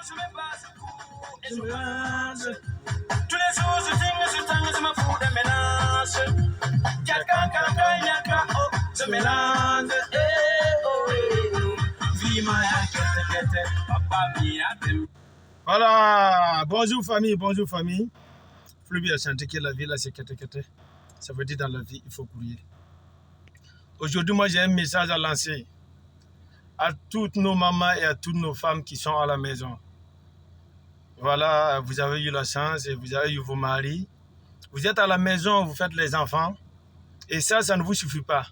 je me base et je mange. Tous les jours, je me fous de mélange. Je mélange. Voilà, bonjour famille. Plus bien chanter que la vie là, c'est kete. Ça veut dire dans la vie, il faut courir. Aujourd'hui, moi, j'ai un message à lancer à toutes nos mamans et à toutes nos femmes qui sont à la maison. Voilà, vous avez eu la chance et vous avez eu vos maris. Vous êtes à la maison, vous faites les enfants. Et ça ne vous suffit pas.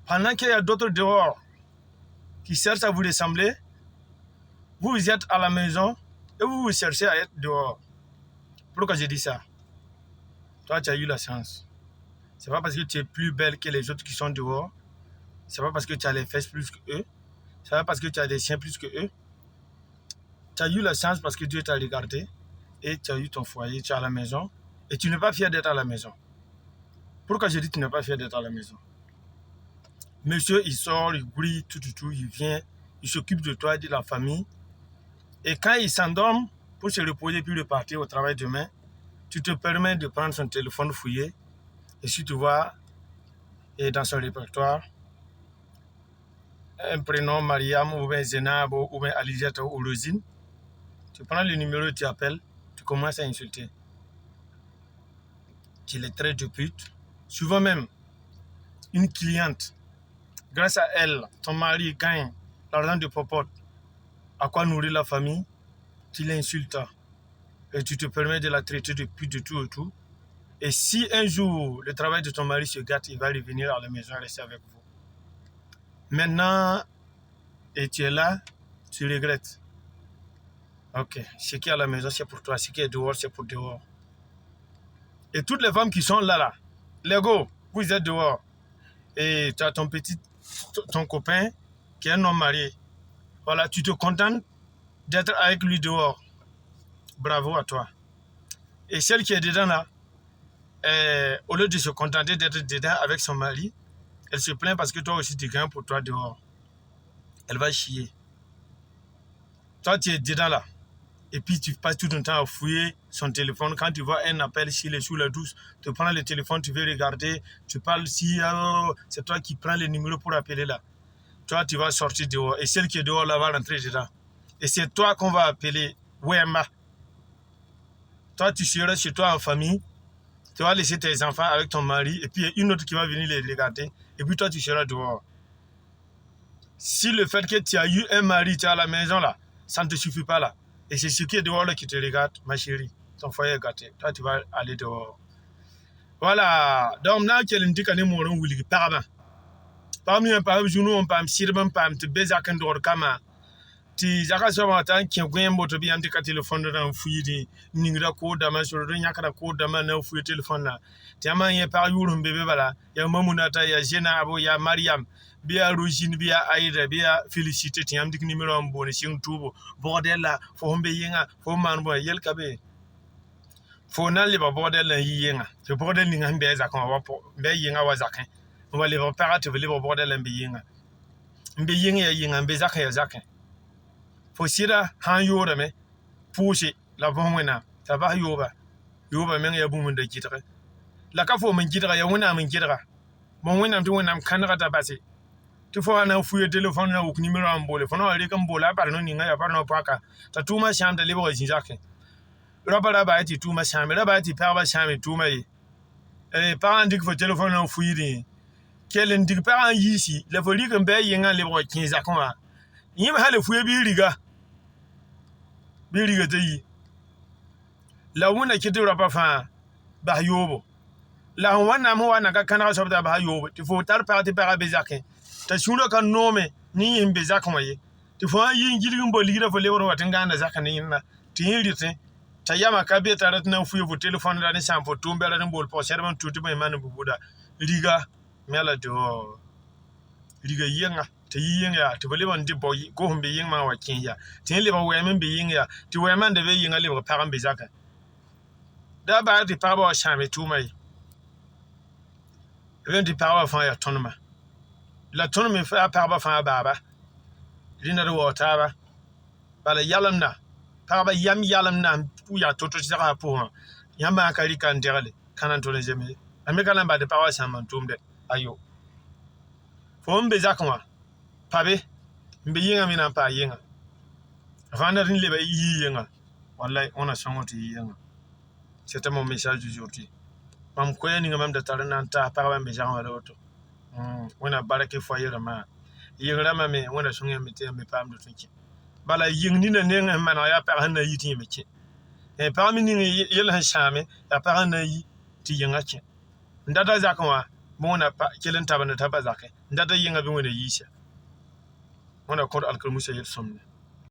Pendant qu'il y a d'autres dehors qui cherchent à vous ressembler, vous êtes à la maison et vous cherchez à être dehors. Pourquoi je dis ça? Toi, tu as eu la chance. Ce n'est pas parce que tu es plus belle que les autres qui sont dehors. Ce n'est pas parce que tu as les fesses plus qu'eux. Ce n'est pas parce que tu as des chiens plus qu'eux. Tu as eu la chance parce que Dieu t'a regardé et tu as eu ton foyer, tu es à la maison et tu n'es pas fier d'être à la maison. Pourquoi je dis que tu n'es pas fier d'être à la maison? Monsieur, il sort, il brille, tout, il vient, il s'occupe de toi et de la famille. Et quand il s'endorme pour se reposer puis repartir au travail demain, tu te permets de prendre son téléphone fouillé et si tu vois et dans son répertoire un prénom Mariam ou bien Zénab ou bien Alizata ou Rosine, tu prends le numéro et tu appelles, tu commences à insulter. Tu les traites de pute. Souvent même, une cliente, grâce à elle, ton mari gagne l'argent de popote. À quoi nourrir la famille? Tu l'insultes. Et tu te permets de la traiter de pute de tout et tout. Et si un jour, le travail de ton mari se gâte, il va revenir à la maison rester avec vous. Maintenant, et tu es là, tu regrettes. Ok, ce qui est à la maison, c'est pour toi. Ce qui est dehors, c'est pour dehors. Et toutes les femmes qui sont là, les gars, vous êtes dehors. Et tu as ton copain qui est un homme marié. Voilà, tu te contentes d'être avec lui dehors. Bravo à toi. Et celle qui est dedans là, au lieu de se contenter d'être dedans avec son mari, elle se plaint parce que toi aussi tu gagnes pour toi dehors. Elle va chier. Toi tu es dedans là. Et puis tu passes tout ton temps à fouiller son téléphone. Quand tu vois un appel sous la douce, tu prends le téléphone, tu veux regarder, tu parles si c'est toi qui prends le numéro pour appeler là. Toi tu vas sortir dehors. Et celle qui est dehors là va rentrer dedans. Et c'est toi qu'on va appeler Wemba. Toi tu seras chez toi en famille. Tu vas laisser tes enfants avec ton mari et puis il y a une autre qui va venir les regarder et puis toi tu seras dehors. Si le fait que tu as eu un mari, tu es à la maison là, ça ne te suffit pas là. Et c'est ce qui est dehors là qui te regarde, ma chérie. Ton foyer est gâté. Toi tu vas aller dehors. Voilà. Donc là, tu as une ticane moron ou li parama. Parmi un parmi jour on parle sirban parmi te bezakan dehors kama. Ti zaka soma tan ki gwen moto bi andi ka téléphone dans fouille ningra ko dama sur do nyaka ko dama na fouille téléphone là ti ama ye par yurum bébé bala ya mamunata ya jena abo ya mariam biya rojine biya aida biya félicité ti am dik numéro am bone sing tubo bordel là fo hombe yenga fo man bo yel kabe fo nan le bordel là yenga te bordel ni ngambe zaka wa be yenga wa zaka on va les repérer te le bordel mbe yenga ya yenga mbe zaka ya zaka fo sira han yora me pousse la bomwena ta ba yoba men ya bumun da kitare la ka fo men kitara ya wona men kitara mon wena to wona kanra ta base to fo na fuye téléphone na ok numéro am bole fo no ari kan bola par no ninga ya par no paka ta tuma sham da lebo jin jake robara ba ti tuma sham ba ti pa ba sham tuma yi par an dik fo téléphone na fuye ni kelen dik par an yisi le fo ri kan be yinga lebo kin zakon yim hale fuye bi riga te yi la wuna kiti rapa fa ba yobo la wana mo wana ka kana so ba yobo ti fo tar parti para bezakin ta shulo kan nome ni yin bezakin waye ti fo yin jirgin bo ligira fo lewro watin ganda zakan yin na ti yin rite ta yama ka be tarat na fuye fo telephone da ni sampo tumbe la bol po serban tuti mai man bubuda riga mela do riga yenga te yenga te bole ban di boy go humbe yenga ma wa kinya te le ba wemen be yenga te wemen de be yenga le ba param be zaka da ba di pa ba shame tu mai vem tɩ pagba fãa yaa tõnema la tõnd me yaa pagba fãa baaba rẽnda d wao taaba bala yalemda pagba yam yalemda n yaa to-to segã pʋgẽ yãmb maa ka rɩka n degle ka na n tol n zems ye a me ka na n bad pagba sã n man tʋʋmdɛ ayo fo n be zakẽ wã pa be n be yɩngã me na n paa yɩngã fãa na rẽn leba yɩ yɩngã wallai wẽna sõng tɩ yɩ yɩngã c'est mon message d'aujourd'hui mam koɛɛ ninga mam da tar n na n taas pagba n be zagẽ wã la woto wẽna barke fo yelmã yɩng rãmbã me wẽna sõng yãmb tɩ yãmb paamd tɩ kẽ bala yɩng nina neng sẽn maneg yaa pag sẽn na n yi tɩ yẽ me kẽ pag me ning yell sẽn sãame yaa pag sẽn na n yi tɩ yɩngã kẽ n data zakẽ wã bõe wẽna kell n tabend t'a pa zakẽ n data yɩngã bɩ wẽna yiisa wẽna kõd alkalmusa yel-sõmde